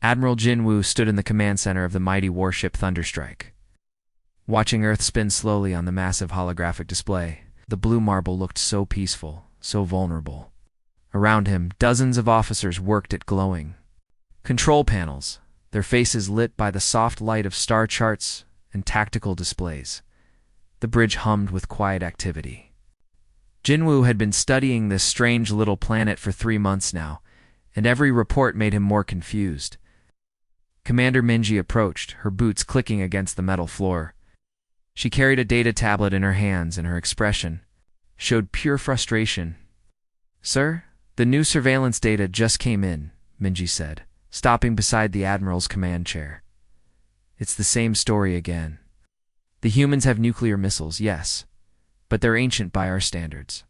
Admiral Jinwoo stood in the command center of the mighty warship Thunderstrike. Watching Earth spin slowly on the massive holographic display, the blue marble looked so peaceful, so vulnerable. Around him, dozens of officers worked at glowing control panels, their faces lit by the soft light of star charts and tactical displays. The bridge hummed with quiet activity. Jinwoo had been studying this strange little planet for 3 months now, and every report made him more confused. Commander Minji approached, her boots clicking against the metal floor. She carried a data tablet in her hands, and her expression showed pure frustration. "Sir, the new surveillance data just came in," Minji said, stopping beside the Admiral's command chair. "It's the same story again. The humans have nuclear missiles, yes, but they're ancient by our standards.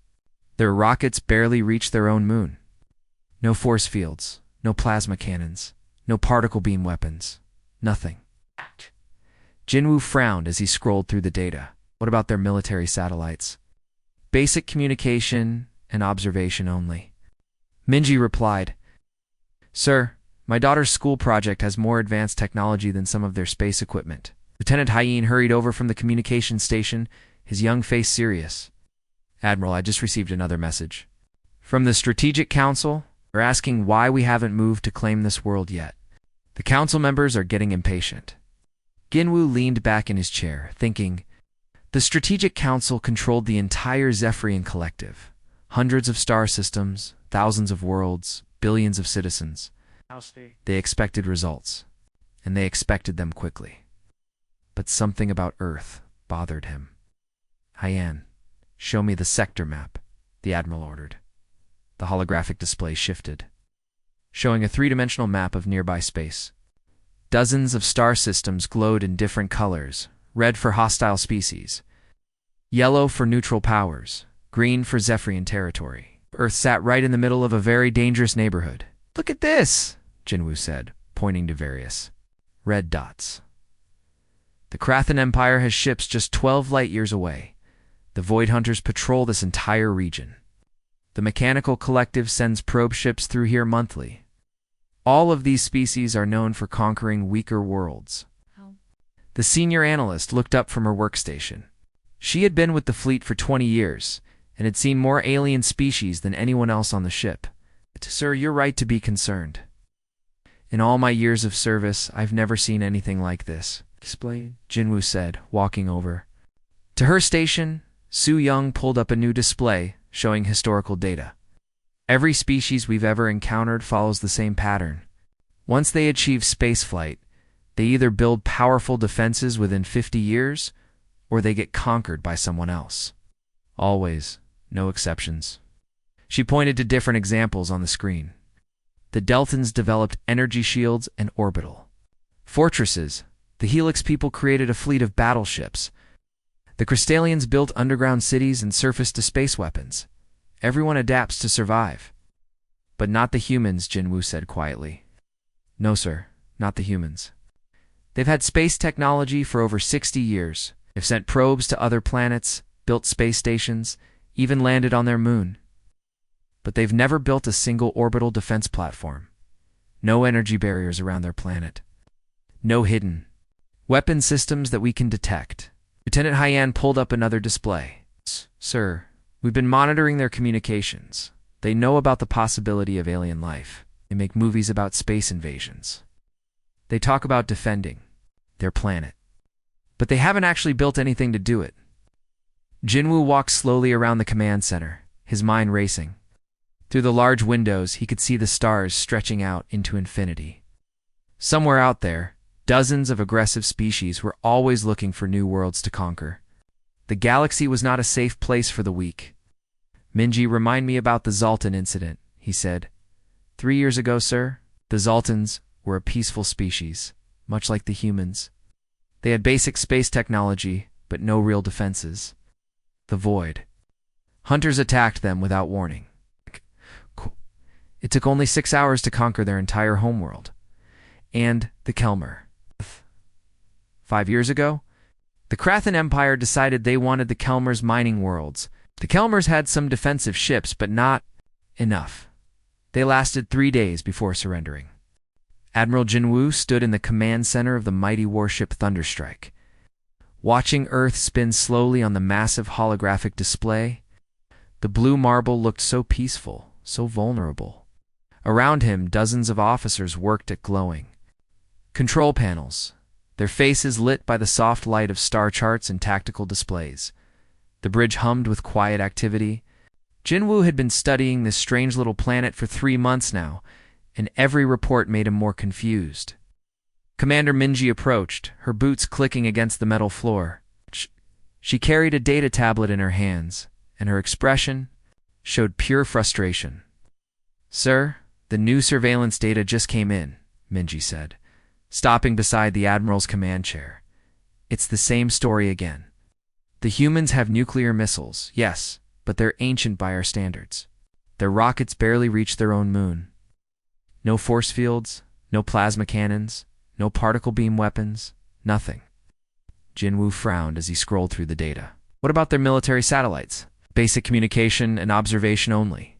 Their rockets barely reach their own moon. No force fields, no plasma cannons, no particle beam weapons, nothing." Jinwoo frowned as he scrolled through the data. What about their military satellites? "Basic communication and observation only." Minji replied, "Sir, my daughter's school project has more advanced technology than some of their space equipment." Lieutenant Hyen hurried over from the communications station, his young face serious. "Admiral, I just received another message. From the Strategic Council, they're asking why we haven't moved to claim this world yet. The council members are getting impatient." Jinwoo leaned back in his chair, thinking. The Strategic Council controlled the entire Zephyrian collective. Hundreds of star systems, thousands of worlds, billions of citizens. They expected results, and they expected them quickly. But something about Earth bothered him. "Hyen, show me the sector map," the Admiral ordered. The holographic display shifted, showing a 3-dimensional map of nearby space. Dozens of star systems glowed in different colors: red for hostile species, yellow for neutral powers, green for Zephyrian territory. Earth sat right in the middle of a very dangerous neighborhood. "Look at this," Jinwoo said, pointing to various red dots. "The Krathan Empire has ships just 12 light-years away. The Void Hunters patrol this entire region. The Mechanical Collective sends probe ships through here monthly. All of these species are known for conquering weaker worlds." The senior analyst looked up from her workstation. She had been with the fleet for 20 years, and had seen more alien species than anyone else on the ship. "Sir, you're right to be concerned. In all my years of service, I've never seen anything like this." "Explain," Jinwoo said, walking over. To her station, Su Young pulled up a new display showing historical data. "Every species we've ever encountered follows the same pattern. Once they achieve spaceflight, they either build powerful defenses within 50 years, or they get conquered by someone else. Always, no exceptions." She pointed to different examples on the screen. The Deltans developed energy shields and orbital fortresses. The Helix people created a fleet of battleships. The Crystallians built underground cities and surface-to-space weapons. Everyone adapts to survive. "But not the humans," Jinwoo said quietly. "No, sir, not the humans. They've had space technology for over 60 years. They've sent probes to other planets, built space stations, even landed on their moon. But they've never built a single orbital defense platform. No energy barriers around their planet. No hidden weapon systems that we can detect." Lieutenant Hyen pulled up another display. "Sir, we've been monitoring their communications. They know about the possibility of alien life. They make movies about space invasions. They talk about defending their planet. But they haven't actually built anything to do it." Jinwoo walked slowly around the command center, his mind racing. Through the large windows, he could see the stars stretching out into infinity. Somewhere out there, dozens of aggressive species were always looking for new worlds to conquer. The galaxy was not a safe place for the weak. "Minji, remind me about the Zoltan incident," he said. 3 years ago, sir, the Zoltans were a peaceful species, much like the humans. They had basic space technology, but no real defenses. The Void Hunters attacked them without warning. It took only 6 hours to conquer their entire homeworld. And the Kelmer. 5 years ago, the Krathan Empire decided they wanted the Kelmer's mining worlds. The Kelmers had some defensive ships, but not enough. They lasted 3 days before surrendering. Admiral Jinwoo stood in the command center of the mighty warship Thunderstrike. Watching Earth spin slowly on the massive holographic display, the blue marble looked so peaceful, so vulnerable. Around him, dozens of officers worked at glowing control panels, their faces lit by the soft light of star charts and tactical displays. The bridge hummed with quiet activity. Jinwoo had been studying this strange little planet for 3 months now, and every report made him more confused. Commander Minji approached, her boots clicking against the metal floor. She carried a data tablet in her hands, and her expression showed pure frustration. "Sir, the new surveillance data just came in," Minji said, stopping beside the Admiral's command chair. "It's the same story again. The humans have nuclear missiles, yes, but they're ancient by our standards. Their rockets barely reach their own moon. No force fields, no plasma cannons, no particle beam weapons, nothing." Jinwoo frowned as he scrolled through the data. "What about their military satellites? Basic communication and observation only,"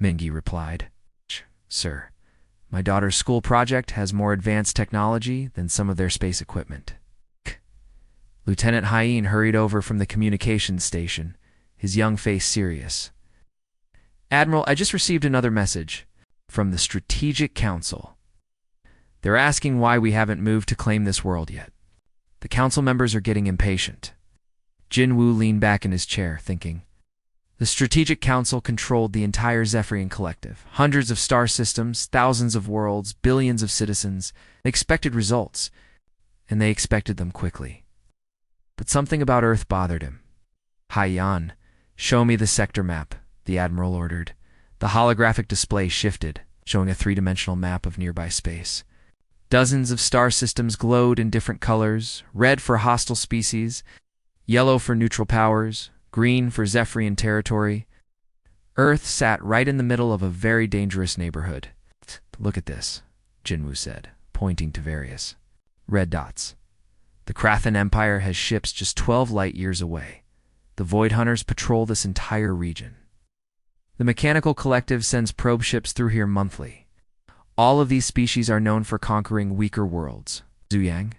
Minji replied. "Sir, my daughter's school project has more advanced technology than some of their space equipment." Lieutenant Hyen hurried over from the communications station, his young face serious. "Admiral, I just received another message from the Strategic Council. They're asking why we haven't moved to claim this world yet. The council members are getting impatient." Jinwoo leaned back in his chair, thinking. The Strategic Council controlled the entire Zephyrian collective. Hundreds of star systems, thousands of worlds, billions of citizens. They expected results, and they expected them quickly. But something about Earth bothered him. "Hyen, show me the sector map," the Admiral ordered. The holographic display shifted, showing a 3-dimensional map of nearby space. Dozens of star systems glowed in different colors: red for hostile species, yellow for neutral powers, green for Zephyrian territory. Earth sat right in the middle of a very dangerous neighborhood. "Look at this," Jinwoo said, pointing to various red dots. "The Krathan Empire has ships just 12 light years away. The Void Hunters patrol this entire region. The Mechanical Collective sends probe ships through here monthly. All of these species are known for conquering weaker worlds." Zuyang,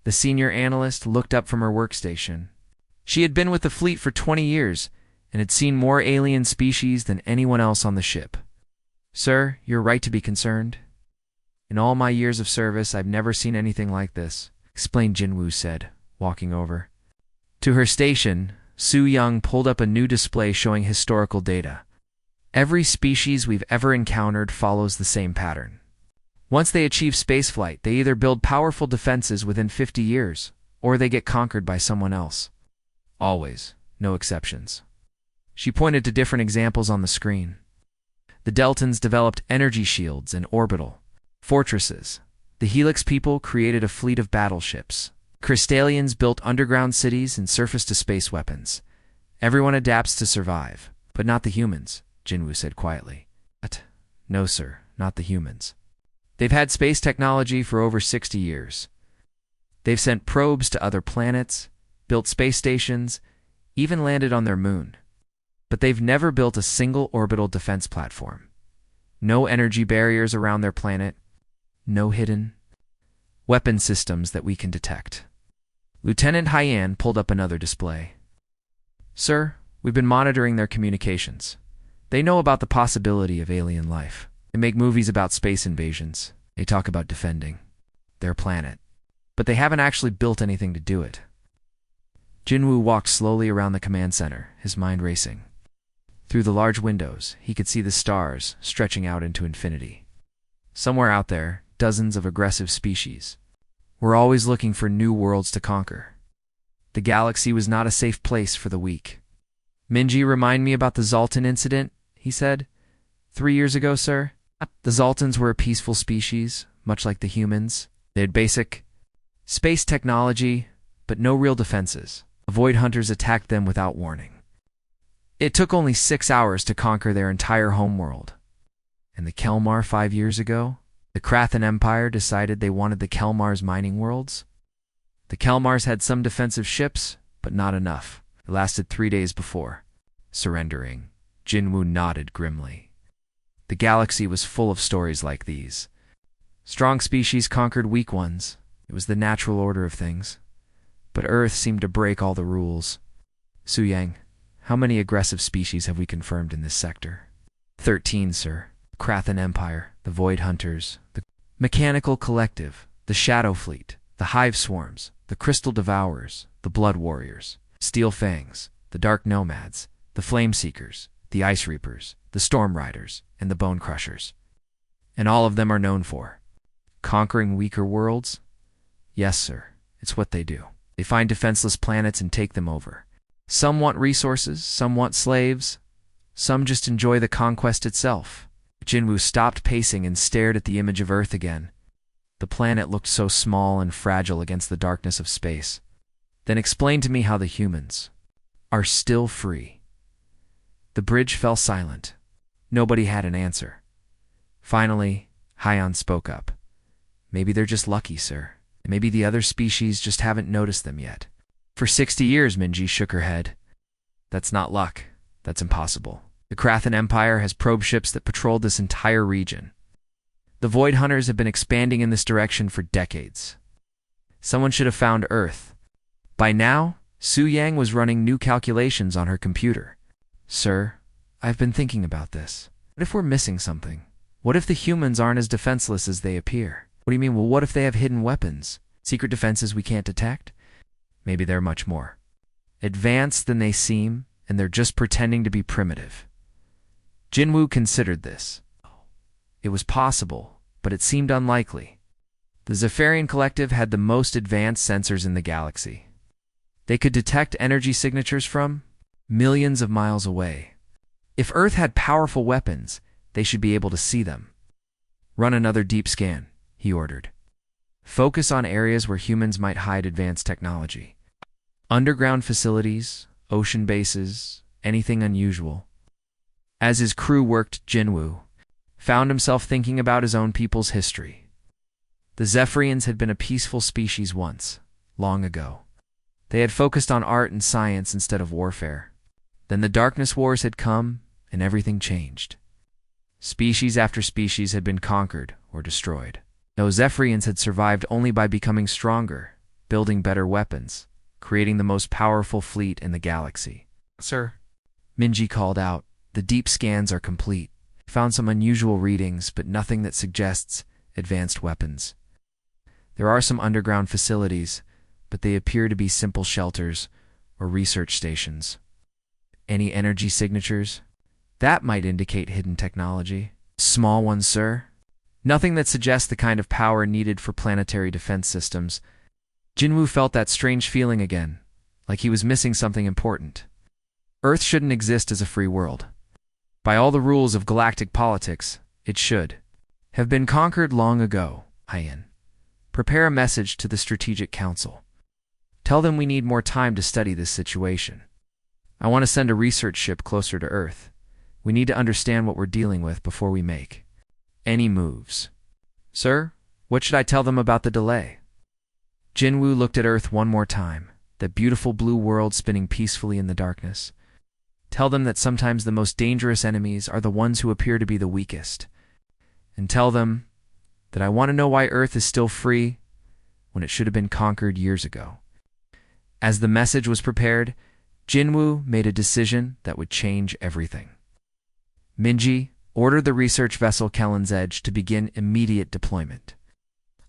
the senior analyst, looked up from her workstation. She had been with the fleet for 20 years and had seen more alien species than anyone else on the ship. "Sir, you're right to be concerned. In all my years of service, I've never seen anything like this," explained Jinwoo said, walking over. To her station, Su Young pulled up a new display showing historical data. Every species we've ever encountered follows the same pattern. Once they achieve spaceflight, they either build powerful defenses within 50 years, or they get conquered by someone else. Always, no exceptions. She pointed to different examples on the screen. The Deltans developed energy shields and orbital fortresses. The Helix people created a fleet of battleships. Crystallians built underground cities and surface-to-space weapons. Everyone adapts to survive, but not the humans, Jinwoo said quietly. "What? No, sir, not the humans. They've had space technology for over 60 years. They've sent probes to other planets, built space stations, even landed on their moon. But they've never built a single orbital defense platform. No energy barriers around their planet. No hidden weapon systems that we can detect." Lieutenant Hyen pulled up another display. "Sir, we've been monitoring their communications. They know about the possibility of alien life. They make movies about space invasions. They talk about defending their planet. But they haven't actually built anything to do it." Jinwoo walked slowly around the command center, his mind racing. Through the large windows, he could see the stars stretching out into infinity. Somewhere out there, dozens of aggressive species were always looking for new worlds to conquer. The galaxy was not a safe place for the weak. "Minji, remind me about the Zoltan incident," he said. 3 years ago, sir. The Zoltans were a peaceful species, much like the humans. They had basic space technology, but no real defenses. The Void Hunters attacked them without warning. It took only 6 hours to conquer their entire homeworld. And the Kelmar 5 years ago, the Krathan Empire decided they wanted the Kelmar's mining worlds. The Kelmars had some defensive ships, but not enough. It lasted 3 days before surrendering. Jinwoo nodded grimly. The galaxy was full of stories like these. Strong species conquered weak ones. It was the natural order of things. But Earth seemed to break all the rules. Su Yang, how many aggressive species have we confirmed in this sector? 13, sir. The Krathan Empire, the Void Hunters, the Mechanical Collective, the Shadow Fleet, the Hive Swarms, the Crystal Devourers, the Blood Warriors, Steel Fangs, the Dark Nomads, the Flame Seekers, the Ice Reapers, the Storm Riders, and the Bone Crushers. And all of them are known for conquering weaker worlds? Yes, sir. It's what they do. They find defenseless planets and take them over. Some want resources, some want slaves, some just enjoy the conquest itself. Jinwoo stopped pacing and stared at the image of Earth again. The planet looked so small and fragile against the darkness of space. Then explain to me how the humans are still free. The bridge fell silent. Nobody had an answer. Finally, Hyon spoke up. Maybe they're just lucky, sir. Maybe the other species just haven't noticed them yet. For 60 years, Minji shook her head. That's not luck. That's impossible. The Krathan Empire has probe ships that patrolled this entire region. The Void Hunters have been expanding in this direction for decades. Someone should have found Earth. By now, Su Yang was running new calculations on her computer. Sir, I've been thinking about this. What if we're missing something? What if the humans aren't as defenseless as they appear? What do you mean? Well, what if they have hidden weapons? Secret defenses we can't detect? Maybe they're much more advanced than they seem, and they're just pretending to be primitive. Jinwoo considered this. It was possible, but it seemed unlikely. The Zephyrian Collective had the most advanced sensors in the galaxy. They could detect energy signatures from millions of miles away. If Earth had powerful weapons, they should be able to see them. Run another deep scan, he ordered. Focus on areas where humans might hide advanced technology. Underground facilities, ocean bases, anything unusual. As his crew worked, Jinwoo found himself thinking about his own people's history. The Zephyrians had been a peaceful species once, long ago. They had focused on art and science instead of warfare. Then the Darkness Wars had come, and everything changed. Species after species had been conquered or destroyed. Those Zephyrians had survived only by becoming stronger, building better weapons, creating the most powerful fleet in the galaxy. Sir, Minji called out, the deep scans are complete. Found some unusual readings, but nothing that suggests advanced weapons. There are some underground facilities, but they appear to be simple shelters or research stations. Any energy signatures? That might indicate hidden technology. Small ones, sir. Nothing that suggests the kind of power needed for planetary defense systems. Jinwoo felt that strange feeling again, like he was missing something important. Earth shouldn't exist as a free world. By all the rules of galactic politics, it should have been conquered long ago. Hyon, prepare a message to the Strategic Council. Tell them we need more time to study this situation. I want to send a research ship closer to Earth. We need to understand what we're dealing with before we make any moves. Sir, what should I tell them about the delay? Jinwoo looked at Earth one more time, that beautiful blue world spinning peacefully in the darkness. Tell them that sometimes the most dangerous enemies are the ones who appear to be the weakest. And tell them that I want to know why Earth is still free when it should have been conquered years ago. As the message was prepared, Jinwoo made a decision that would change everything. Minji, order the research vessel Kellen's Edge to begin immediate deployment.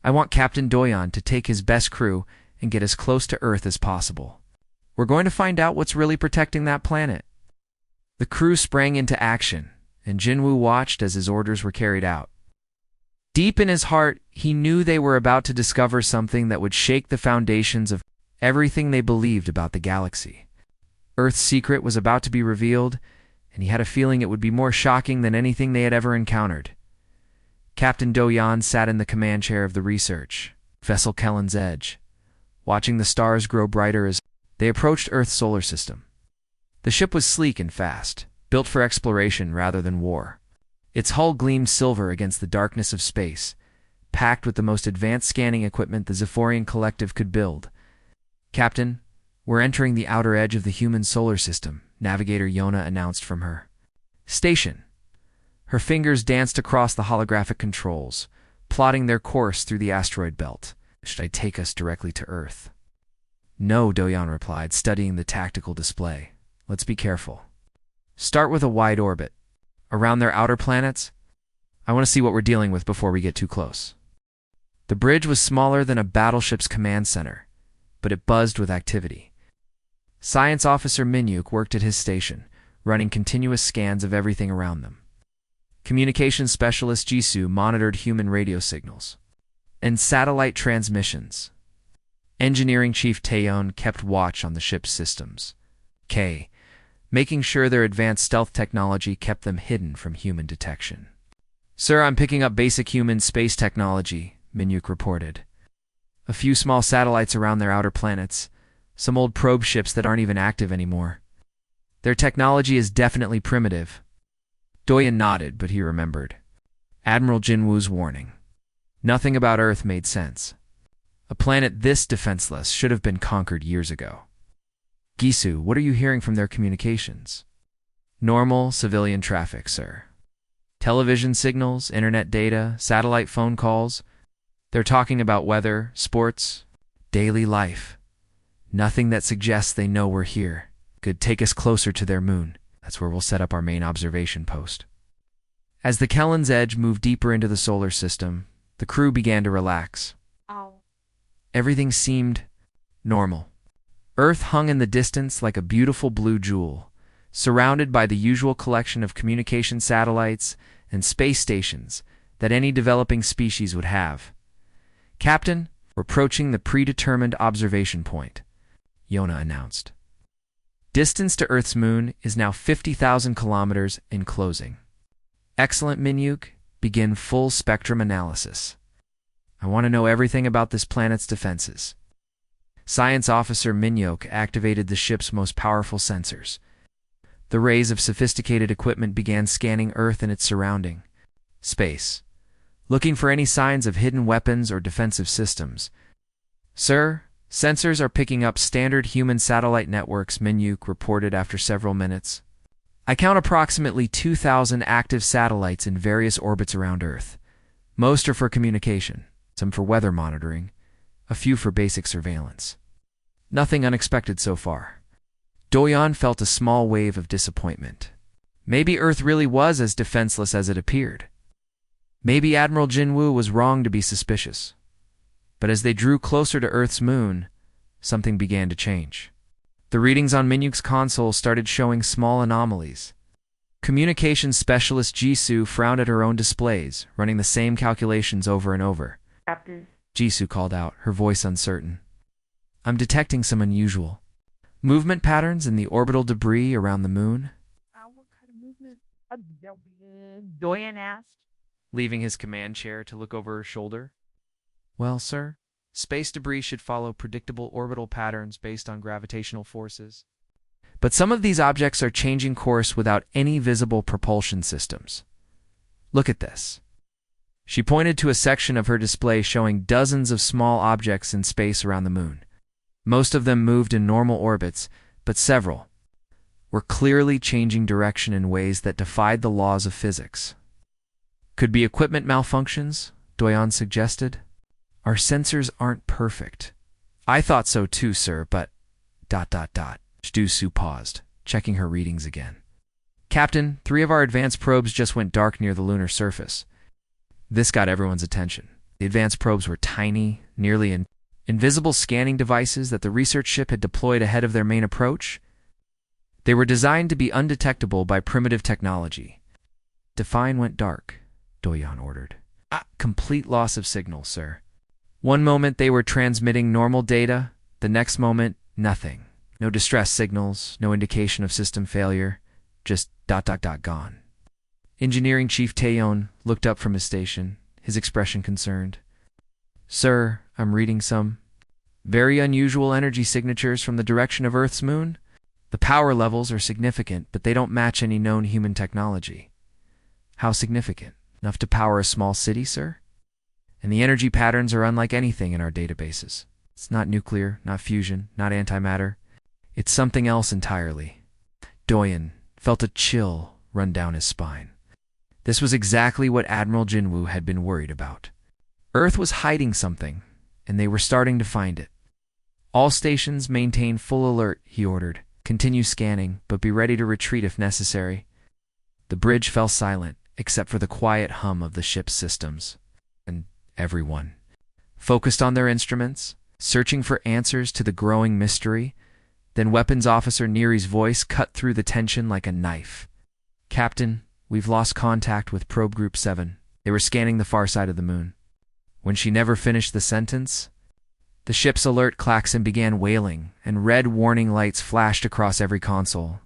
I want Captain Doyon to take his best crew and get as close to Earth as possible. We're going to find out what's really protecting that planet. The crew sprang into action, and Jinwoo watched as his orders were carried out. Deep in his heart, he knew they were about to discover something that would shake the foundations of everything they believed about the galaxy. Earth's secret was about to be revealed, and he had a feeling it would be more shocking than anything they had ever encountered. Captain Doyon sat in the command chair of the research vessel Kellen's Edge, watching the stars grow brighter as they approached Earth's solar system. The ship was sleek and fast, built for exploration rather than war. Its hull gleamed silver against the darkness of space, packed with the most advanced scanning equipment the Zephyrian Collective could build. Captain, we're entering the outer edge of the human solar system, Navigator Yona announced from her station. Her fingers danced across the holographic controls, plotting their course through the asteroid belt. Should I take us directly to Earth? No, Doyan replied, studying the tactical display. Let's be careful. Start with a wide orbit. Around their outer planets, I want to see what we're dealing with before we get too close. The bridge was smaller than a battleship's command center, but it buzzed with activity. Science Officer Minyuk worked at his station, running continuous scans of everything around them. Communications Specialist Jisoo monitored human radio signals and satellite transmissions. Engineering Chief Taeyeon kept watch on the ship's systems, making sure their advanced stealth technology kept them hidden from human detection. Sir, I'm picking up basic human space technology, Minyuk reported. A few small satellites around their outer planets, some old probe ships that aren't even active anymore. Their technology is definitely primitive. Doyan nodded, but he remembered Admiral Jinwoo's warning. Nothing about Earth made sense. A planet this defenseless should have been conquered years ago. Gisu, what are you hearing from their communications? Normal civilian traffic, sir. Television signals, internet data, satellite phone calls. They're talking about weather, sports, daily life. Nothing that suggests they know we're here. Could take us closer to their moon. That's where we'll set up our main observation post. As the Kellen's Edge moved deeper into the solar system, the crew began to relax. Everything seemed normal. Earth hung in the distance like a beautiful blue jewel, surrounded by the usual collection of communication satellites and space stations that any developing species would have. Captain, we're approaching the predetermined observation point, Yona announced. Distance to Earth's moon is now 50,000 kilometers in closing. Excellent, Minyuk. Begin full spectrum analysis. I want to know everything about this planet's defenses. Science Officer Minyuk activated the ship's most powerful sensors. The rays of sophisticated equipment began scanning Earth and its surrounding space, looking for any signs of hidden weapons or defensive systems. Sir, sensors are picking up standard human satellite networks, Minyuk reported after several minutes. I count approximately 2,000 active satellites in various orbits around Earth. Most are for communication, some for weather monitoring, a few for basic surveillance. Nothing unexpected so far. Doyan felt a small wave of disappointment. Maybe Earth really was as defenseless as it appeared. Maybe Admiral Jinwoo was wrong to be suspicious. But as they drew closer to Earth's moon, something began to change. The readings on Minyuk's console started showing small anomalies. Communications Specialist Jisoo frowned at her own displays, running the same calculations over and over. Captain. Jisoo called out, her voice uncertain. I'm detecting some unusual movement patterns in the orbital debris around the moon. What kind of movement? Doyan asked. Leaving his command chair to look over her shoulder. Well, sir, space debris should follow predictable orbital patterns based on gravitational forces. But some of these objects are changing course without any visible propulsion systems. Look at this. She pointed to a section of her display showing dozens of small objects in space around the moon. Most of them moved in normal orbits, but several were clearly changing direction in ways that defied the laws of physics. Could be equipment malfunctions, Doyan suggested. Our sensors aren't perfect. I thought so too, sir, but... Jisoo paused, checking her readings again. Captain, 3 of our advanced probes just went dark near the lunar surface. This got everyone's attention. The advanced probes were tiny, nearly invisible scanning devices that the research ship had deployed ahead of their main approach. They were designed to be undetectable by primitive technology. Define went dark, Doyan ordered. Complete loss of signal, sir. One moment they were transmitting normal data, the next moment, nothing. No distress signals, no indication of system failure, just ... gone. Engineering Chief Taeyeon looked up from his station, his expression concerned. Sir, I'm reading some very unusual energy signatures from the direction of Earth's moon. The power levels are significant, but they don't match any known human technology. How significant? Enough to power a small city, sir? And the energy patterns are unlike anything in our databases. It's not nuclear, not fusion, not antimatter. It's something else entirely. Doyan felt a chill run down his spine. This was exactly what Admiral Jinwoo had been worried about. Earth was hiding something, and they were starting to find it. All stations maintain full alert, he ordered. Continue scanning, but be ready to retreat if necessary. The bridge fell silent, except for the quiet hum of the ship's systems. And everyone, focused on their instruments, searching for answers to the growing mystery. Then Weapons Officer Neary's voice cut through the tension like a knife. Captain, we've lost contact with Probe Group 7. They were scanning the far side of the moon. When she never finished the sentence, the ship's alert klaxon began wailing, and red warning lights flashed across every console.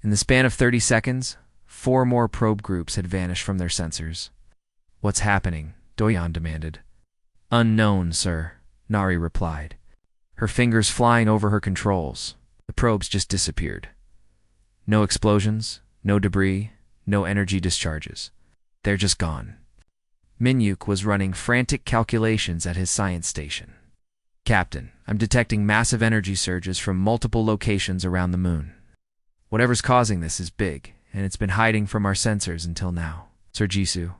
In the span of 30 seconds, 4 more probe groups had vanished from their sensors. What's happening? Doyan demanded. Unknown, sir, Nari replied, her fingers flying over her controls. The probes just disappeared. No explosions, no debris, no energy discharges. They're just gone. Minyuk was running frantic calculations at his science station. Captain, I'm detecting massive energy surges from multiple locations around the moon. Whatever's causing this is big, and it's been hiding from our sensors until now. Sir Jisoo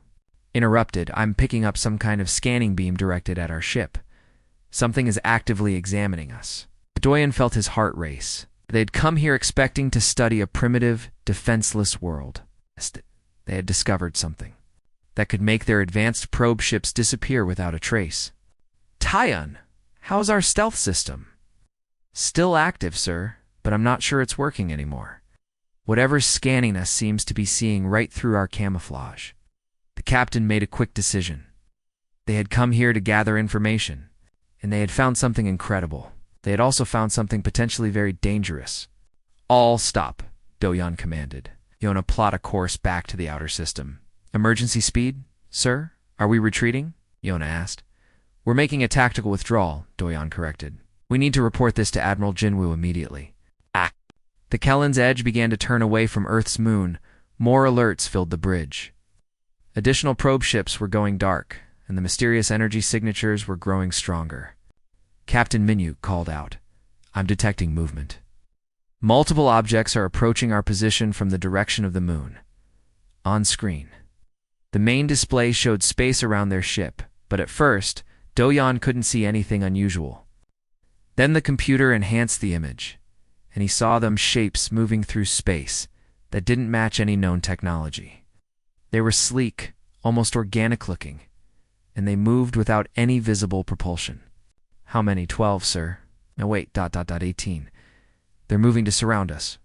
interrupted. I'm picking up some kind of scanning beam directed at our ship. Something is actively examining us. Doyan felt his heart race. They'd come here expecting to study a primitive, defenseless world. They had discovered something that could make their advanced probe ships disappear without a trace. Tyon, how's our stealth system? Still active, sir, but I'm not sure it's working anymore. Whatever's scanning us seems to be seeing right through our camouflage. The captain made a quick decision. They had come here to gather information, and they had found something incredible. They had also found something potentially very dangerous. All stop, Doyan commanded. Yona plot a course back to the outer system. Emergency speed, sir? Are we retreating? Yona asked. We're making a tactical withdrawal, Doyan corrected. We need to report this to Admiral Jinwoo immediately. The Kellen's edge began to turn away from Earth's moon. More alerts filled the bridge. Additional probe ships were going dark, and the mysterious energy signatures were growing stronger. Captain Minyuk called out, I'm detecting movement. Multiple objects are approaching our position from the direction of the moon. On screen, the main display showed space around their ship, but at first, Doyan couldn't see anything unusual. Then the computer enhanced the image, and he saw them shapes moving through space that didn't match any known technology. They were sleek, almost organic-looking, and they moved without any visible propulsion. How many? 12, sir. No, wait, 18. They're moving to surround us.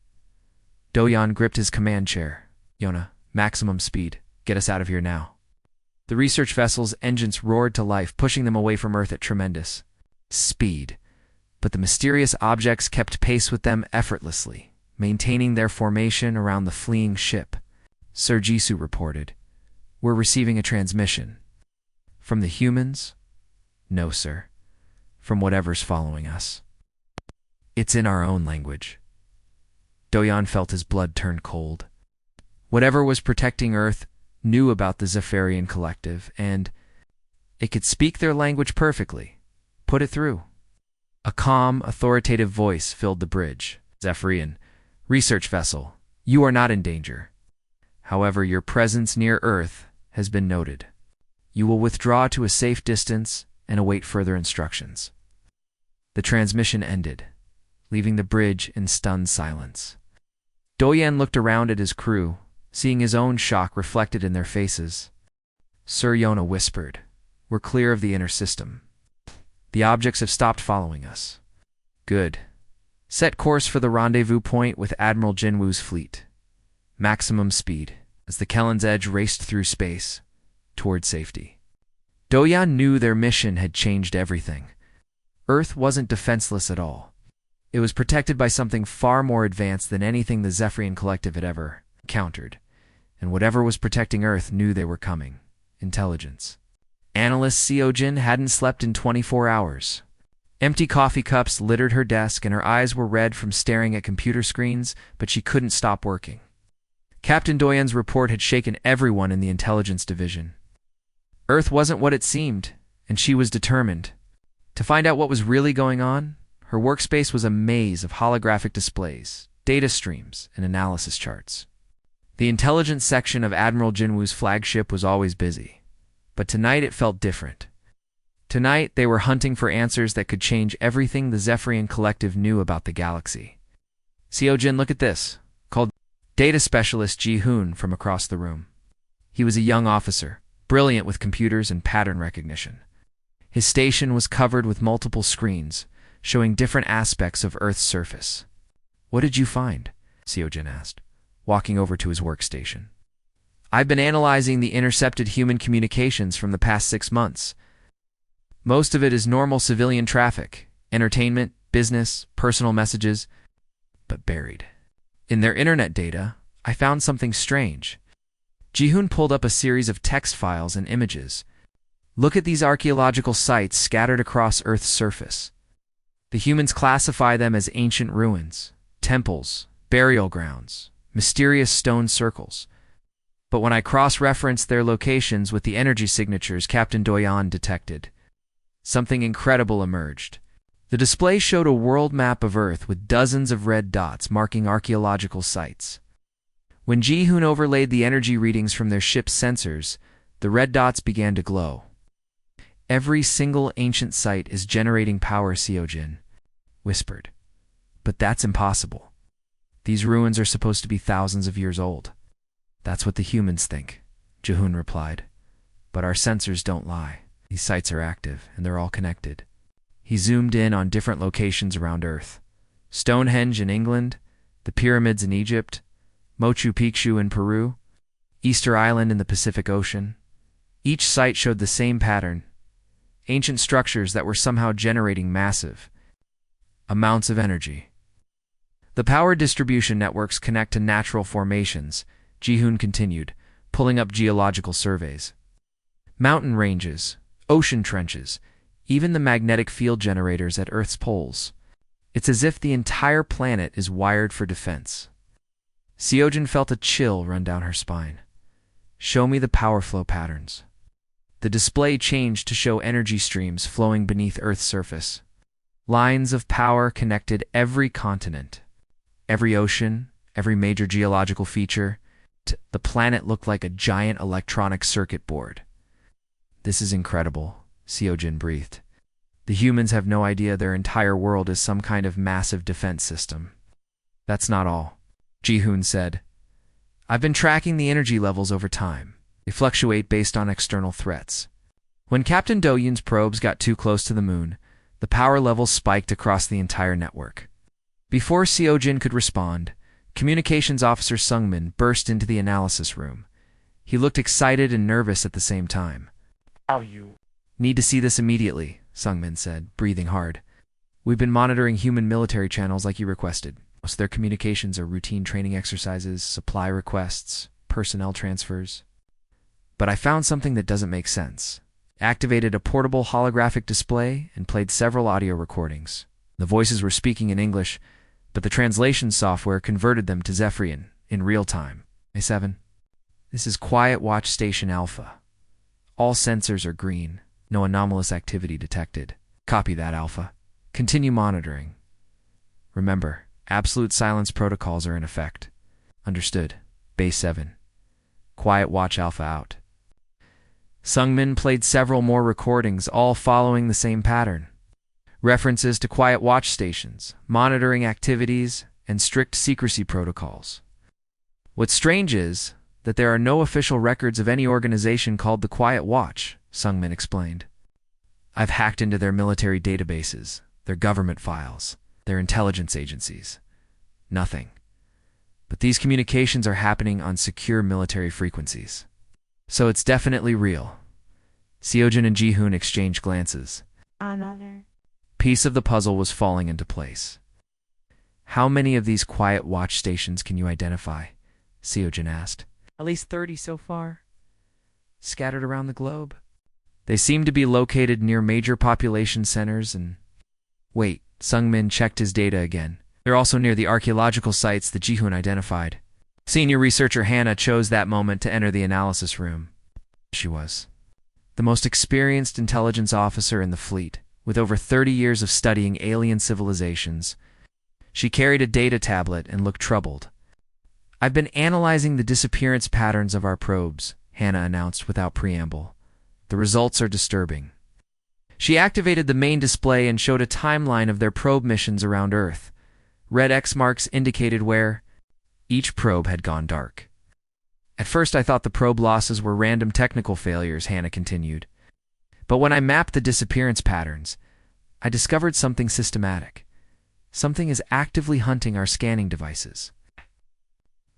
Doyan gripped his command chair. Yona, maximum speed. Get us out of here now. The research vessel's engines roared to life, pushing them away from Earth at tremendous speed. But the mysterious objects kept pace with them effortlessly, maintaining their formation around the fleeing ship. Sir Jisoo reported, We're receiving a transmission. From the humans? No, sir. From whatever's following us. It's in our own language. Doyan felt his blood turn cold. Whatever was protecting Earth knew about the Zephyrian Collective, and it could speak their language perfectly. Put it through. A calm, authoritative voice filled the bridge. Zephyrian, research vessel, you are not in danger. However, your presence near Earth has been noted. You will withdraw to a safe distance and await further instructions. The transmission ended, leaving the bridge in stunned silence. Doyan looked around at his crew, seeing his own shock reflected in their faces. Sir Yona whispered, We're clear of the inner system. The objects have stopped following us. Good. Set course for the rendezvous point with Admiral Jinwoo's fleet. Maximum speed, as the Kellen's edge raced through space, toward safety. Doyan knew their mission had changed everything. Earth wasn't defenseless at all. It was protected by something far more advanced than anything the Zephyrian Collective had ever encountered. And whatever was protecting Earth knew they were coming. Intelligence. Analyst Seojin hadn't slept in 24 hours. Empty coffee cups littered her desk, and her eyes were red from staring at computer screens, but she couldn't stop working. Captain Doyan's report had shaken everyone in the intelligence division. Earth wasn't what it seemed, and she was determined. To find out what was really going on, her workspace was a maze of holographic displays, data streams, and analysis charts. The intelligence section of Admiral Jinwoo's flagship was always busy, but tonight it felt different. Tonight, they were hunting for answers that could change everything the Zephyrian Collective knew about the galaxy. Seojin, look at this, called Data Specialist Ji-hoon from across the room. He was a young officer, brilliant with computers and pattern recognition. His station was covered with multiple screens, showing different aspects of Earth's surface. What did you find? Seojin asked, walking over to his workstation. I've been analyzing the intercepted human communications from the past 6 months. Most of it is normal civilian traffic, entertainment, business, personal messages, but buried. In their internet data, I found something strange. Ji-hoon pulled up a series of text files and images. Look at these archaeological sites scattered across Earth's surface. The humans classify them as ancient ruins, temples, burial grounds, mysterious stone circles. But when I cross-referenced their locations with the energy signatures Captain Doyan detected, something incredible emerged. The display showed a world map of Earth with dozens of red dots marking archaeological sites. When Ji-hoon overlaid the energy readings from their ship's sensors, the red dots began to glow. Every single ancient site is generating power, Seojin whispered. But that's impossible. These ruins are supposed to be thousands of years old. That's what the humans think, Ji-hoon replied. But our sensors don't lie. These sites are active, and they're all connected. He zoomed in on different locations around Earth. Stonehenge in England, the pyramids in Egypt, Machu Picchu in Peru, Easter Island in the Pacific Ocean. Each site showed the same pattern. Ancient structures that were somehow generating massive amounts of energy. The power distribution networks connect to natural formations, Ji-hoon continued, pulling up geological surveys. Mountain ranges, ocean trenches, even the magnetic field generators at Earth's poles. It's as if the entire planet is wired for defense. Seojin felt a chill run down her spine. Show me the power flow patterns. The display changed to show energy streams flowing beneath Earth's surface. Lines of power connected every continent, every ocean, every major geological feature. The planet looked like a giant electronic circuit board. This is incredible, Seojin breathed. The humans have no idea their entire world is some kind of massive defense system. That's not all, Ji-hoon said. I've been tracking the energy levels over time. They fluctuate based on external threats. When Captain Do-yoon's probes got too close to the moon, the power levels spiked across the entire network. Before Seojin could respond, Communications Officer Sungmin burst into the analysis room. He looked excited and nervous at the same time. How you? Need to see this immediately, Sungmin said, breathing hard. We've been monitoring human military channels like you requested. Most of their communications are routine training exercises, supply requests, personnel transfers. But I found something that doesn't make sense. Activated a portable holographic display and played several audio recordings. The voices were speaking in English, but the translation software converted them to Zephyrian in real time. A7. This is Quiet Watch Station Alpha. All sensors are green. No anomalous activity detected. Copy that, Alpha. Continue monitoring. Remember, absolute silence protocols are in effect. Understood. Base 7. Quiet Watch Alpha out. Sungmin played several more recordings, all following the same pattern. References to quiet watch stations, monitoring activities, and strict secrecy protocols. What's strange is that there are no official records of any organization called the Quiet Watch, Sungmin explained. I've hacked into their military databases, their government files, their intelligence agencies. Nothing. But these communications are happening on secure military frequencies. So it's definitely real. Seojin and Ji-hoon exchanged glances. Another Piece of the puzzle was falling into place. How many of these quiet watch stations can you identify? Seojin asked. At least 30 so far. Scattered around the globe. They seem to be located near major population centers and... Wait, Sungmin checked his data again. They're also near the archaeological sites that Ji-hoon identified. Senior researcher Hannah chose that moment to enter the analysis room. She was the most experienced intelligence officer in the fleet, with over 30 years of studying alien civilizations. She carried a data tablet and looked troubled. I've been analyzing the disappearance patterns of our probes, Hannah announced without preamble. The results are disturbing. She activated the main display and showed a timeline of their probe missions around Earth. Red X marks indicated where each probe had gone dark. At first I thought the probe losses were random technical failures, Hannah continued. But when I mapped the disappearance patterns, I discovered something systematic. Something is actively hunting our scanning devices.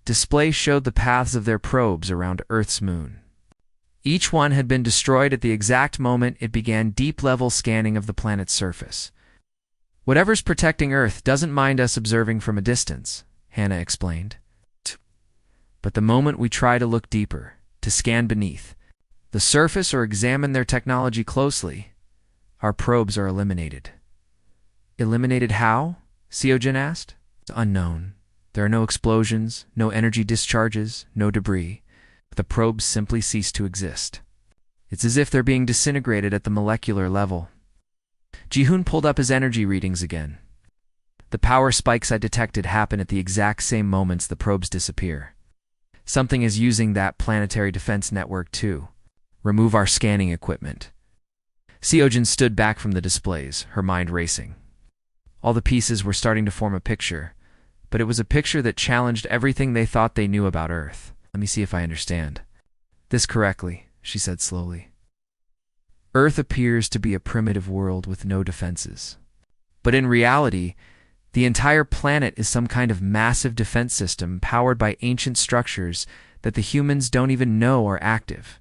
Displays showed the paths of their probes around Earth's moon. Each one had been destroyed at the exact moment it began deep-level scanning of the planet's surface. Whatever's protecting Earth doesn't mind us observing from a distance, Hannah explained. But the moment we try to look deeper, to scan beneath the surface or examine their technology closely, our probes are eliminated. Eliminated how? Seojin asked. It's unknown. There are no explosions, no energy discharges, no debris. The probes simply cease to exist. It's as if they're being disintegrated at the molecular level. Ji-hoon pulled up his energy readings again. The power spikes I detected happen at the exact same moments the probes disappear. Something is using that planetary defense network too. Remove our scanning equipment. Seojin stood back from the displays, her mind racing. All the pieces were starting to form a picture, but it was a picture that challenged everything they thought they knew about Earth. Let me see if I understand this correctly, she said slowly. Earth appears to be a primitive world with no defenses. But in reality, the entire planet is some kind of massive defense system powered by ancient structures that the humans don't even know are active.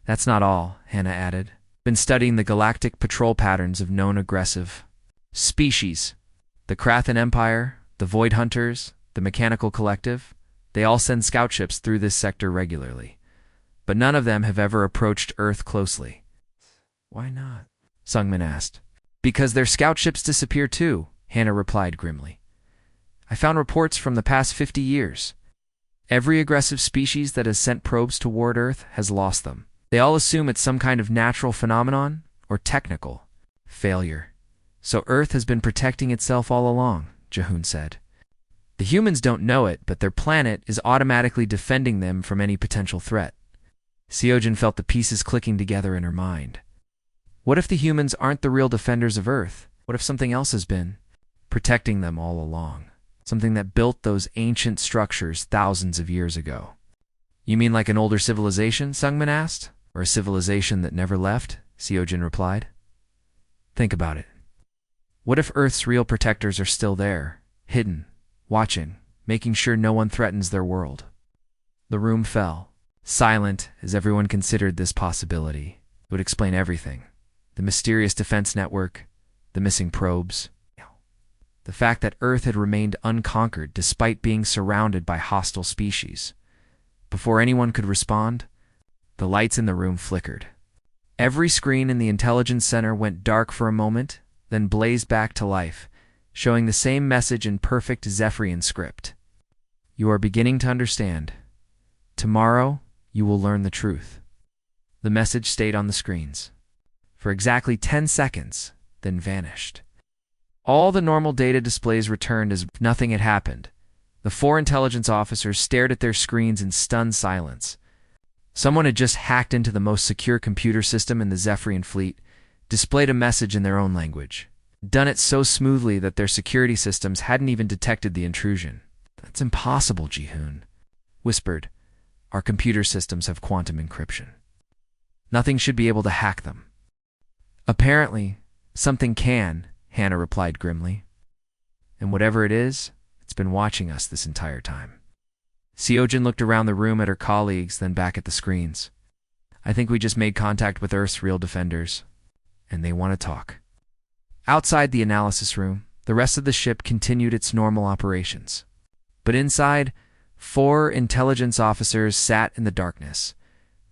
That's not all, Hannah added. Been studying the galactic patrol patterns of known aggressive species. The Krathan Empire, the Void Hunters, the Mechanical Collective, they all send scout ships through this sector regularly. But none of them have ever approached Earth closely. Why not? Sungmin asked. Because their scout ships disappear too, Hannah replied grimly. I found reports from the past 50 years. Every aggressive species that has sent probes toward Earth has lost them. They all assume it's some kind of natural phenomenon or technical failure. So Earth has been protecting itself all along, Ji-hoon said. The humans don't know it, but their planet is automatically defending them from any potential threat. Seojin felt the pieces clicking together in her mind. What if the humans aren't the real defenders of Earth? What if something else has been protecting them all along? Something that built those ancient structures thousands of years ago. You mean like an older civilization? Sungmin asked. Or a civilization that never left? Seojin replied. Think about it. What if Earth's real protectors are still there, hidden, watching, making sure no one threatens their world? The room fell, silent as everyone considered this possibility. It would explain everything. The mysterious defense network, the missing probes, the fact that Earth had remained unconquered despite being surrounded by hostile species. Before anyone could respond, the lights in the room flickered. Every screen in the intelligence center went dark for a moment, then blazed back to life, showing the same message in perfect Zephyrian script. You are beginning to understand. Tomorrow, you will learn the truth. The message stayed on the screens for exactly 10 seconds, then vanished. All the normal data displays returned as if nothing had happened. The 4 intelligence officers stared at their screens in stunned silence. Someone had just hacked into the most secure computer system in the Zephyrian fleet, displayed a message in their own language. Done it so smoothly that their security systems hadn't even detected the intrusion. That's impossible, Ji-hoon whispered. Our computer systems have quantum encryption. Nothing should be able to hack them. Apparently, something can, Hannah replied grimly. And whatever it is, it's been watching us this entire time. Seojin looked around the room at her colleagues, then back at the screens. I think we just made contact with Earth's real defenders, and they want to talk. Outside the analysis room, the rest of the ship continued its normal operations. But inside, 4 intelligence officers sat in the darkness,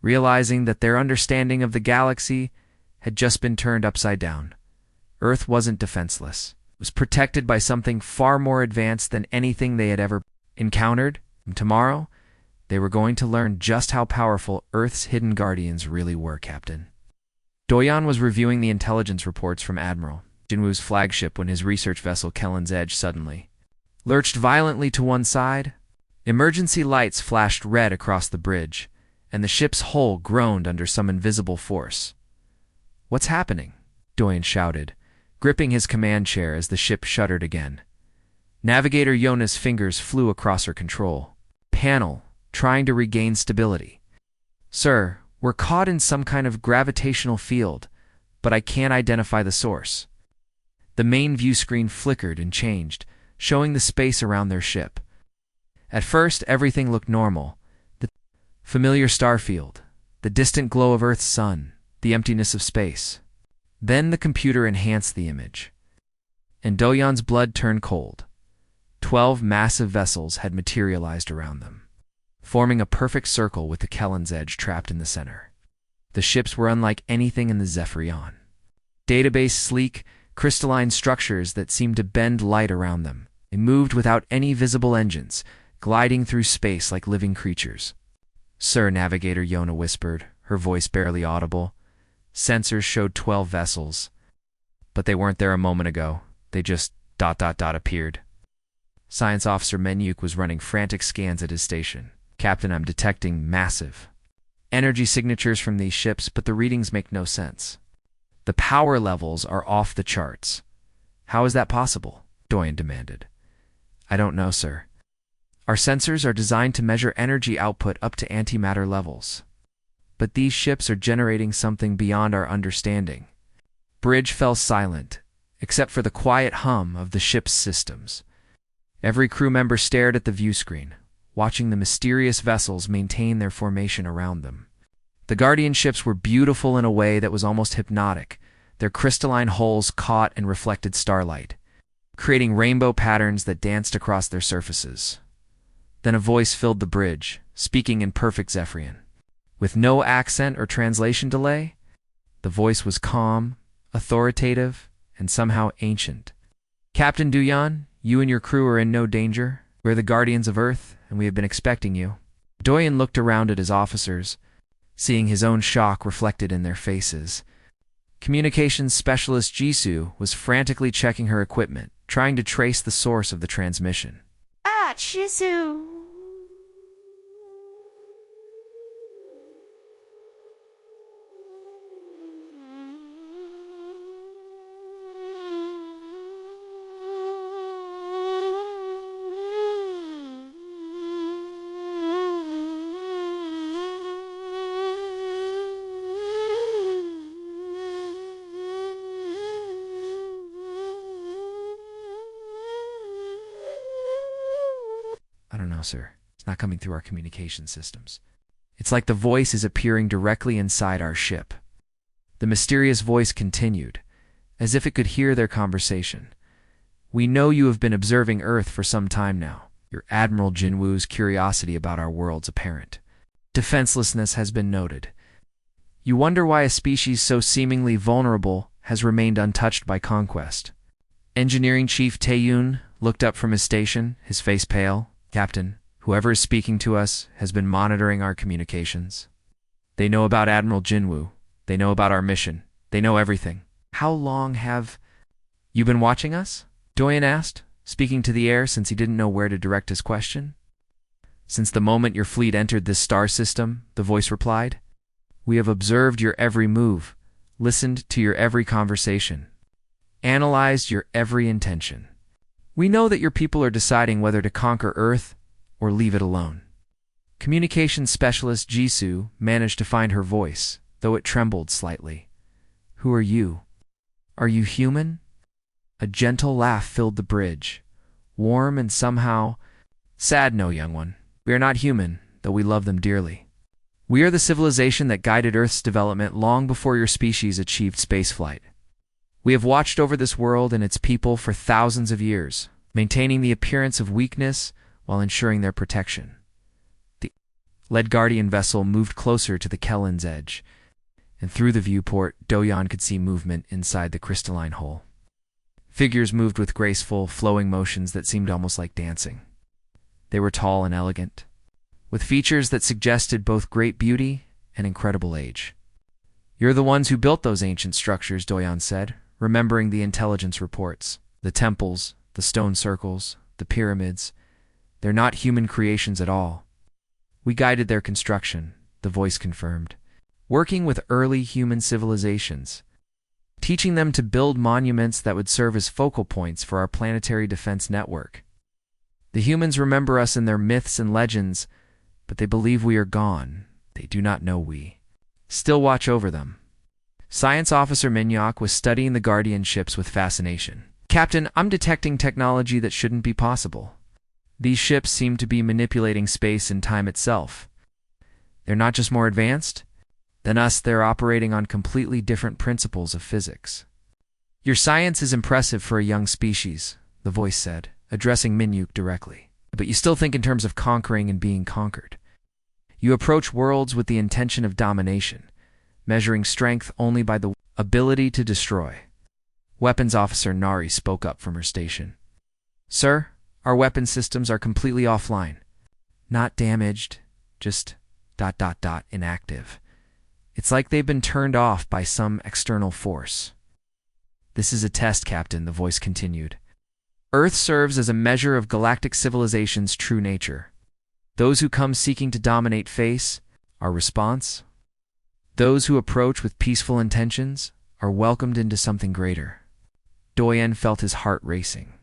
realizing that their understanding of the galaxy had just been turned upside down. Earth wasn't defenseless. It was protected by something far more advanced than anything they had ever encountered. And tomorrow, they were going to learn just how powerful Earth's hidden guardians really were, Captain. Doyan was reviewing the intelligence reports from Admiral Jinwoo's flagship when his research vessel Kellen's Edge suddenly lurched violently to one side. Emergency lights flashed red across the bridge, and the ship's hull groaned under some invisible force. What's happening? Doyen shouted, gripping his command chair as the ship shuddered again. Navigator Yona's fingers flew across her control panel, trying to regain stability. Sir, we're caught in some kind of gravitational field, but I can't identify the source. The main view screen flickered and changed, showing the space around their ship. At first, everything looked normal. The familiar star field, the distant glow of Earth's sun, the emptiness of space. Then the computer enhanced the image, and Doyan's blood turned cold. 12 massive vessels had materialized around them, forming a perfect circle with the Kellen's edge trapped in the center. The ships were unlike anything in the Zephyrion. Database sleek, crystalline structures that seemed to bend light around them. They moved without any visible engines, gliding through space like living creatures. Sir, Navigator Yona whispered, her voice barely audible. Sensors showed 12 vessels, but they weren't there a moment ago. They just ... appeared. Science Officer Menyuk was running frantic scans at his station. Captain, I'm detecting massive energy signatures from these ships, but the readings make no sense. The power levels are off the charts. How is that possible? Doyen demanded. I don't know, sir. Our sensors are designed to measure energy output up to antimatter levels. But these ships are generating something beyond our understanding. Bridge fell silent, except for the quiet hum of the ship's systems. Every crew member stared at the view screen, watching the mysterious vessels maintain their formation around them. The Guardian ships were beautiful in a way that was almost hypnotic. Their crystalline hulls caught and reflected starlight, creating rainbow patterns that danced across their surfaces. Then a voice filled the bridge, speaking in perfect Zephyrian. With no accent or translation delay, the voice was calm, authoritative, and somehow ancient. Captain Duyan, you and your crew are in no danger. We're the Guardians of Earth, and we have been expecting you. Doyen looked around at his officers, seeing his own shock reflected in their faces. Communications Specialist Jisoo was frantically checking her equipment, trying to trace the source of the transmission. Ah, Jisoo! I don't know, sir. It's not coming through our communication systems. It's like the voice is appearing directly inside our ship. The mysterious voice continued, as if it could hear their conversation. We know you have been observing Earth for some time now. Your Admiral Jinwoo's curiosity about our world's apparent. Defenselessness has been noted. You wonder why a species so seemingly vulnerable has remained untouched by conquest. Engineering Chief Taeyun looked up from his station, his face pale. Captain, whoever is speaking to us has been monitoring our communications. They know about Admiral Jinwoo. They know about our mission. They know everything. How long have you been watching us? Doyen asked, speaking to the air since he didn't know where to direct his question. Since the moment your fleet entered this star system, the voice replied. We have observed your every move, listened to your every conversation, analyzed your every intention. We know that your people are deciding whether to conquer Earth or leave it alone. Communications Specialist Jisoo managed to find her voice, though it trembled slightly. Who are you? Are you human? A gentle laugh filled the bridge, warm and somehow sad. No, young one. We are not human, though we love them dearly. We are the civilization that guided Earth's development long before your species achieved spaceflight. We have watched over this world and its people for thousands of years, maintaining the appearance of weakness while ensuring their protection. The lead Guardian vessel moved closer to the Kellen's edge, and through the viewport, Doyan could see movement inside the crystalline hull. Figures moved with graceful, flowing motions that seemed almost like dancing. They were tall and elegant, with features that suggested both great beauty and incredible age. You're the ones who built those ancient structures, Doyan said, remembering the intelligence reports. The temples, the stone circles, the pyramids, they're not human creations at all. We guided their construction, the voice confirmed, working with early human civilizations. teaching them to build monuments that would serve as focal points for our planetary defense network. The humans remember us in their myths and legends, but they believe we are gone. They do not know we still watch over them. Science Officer Minyak was studying the Guardian ships with fascination. Captain, I'm detecting technology that shouldn't be possible. These ships seem to be manipulating space and time itself. They're not just more advanced than us, they're operating on completely different principles of physics. Your science is impressive for a young species, the voice said, addressing Minyuk directly. But you still think in terms of conquering and being conquered. You approach worlds with the intention of domination, measuring strength only by the ability to destroy. Weapons Officer Nari spoke up from her station. Sir, our weapon systems are completely offline. Not damaged, just ... inactive. It's like they've been turned off by some external force. This is a test, Captain, the voice continued. Earth serves as a measure of galactic civilization's true nature. Those who come seeking to dominate face, our response. Those who approach with peaceful intentions are welcomed into something greater. Doyen felt his heart racing.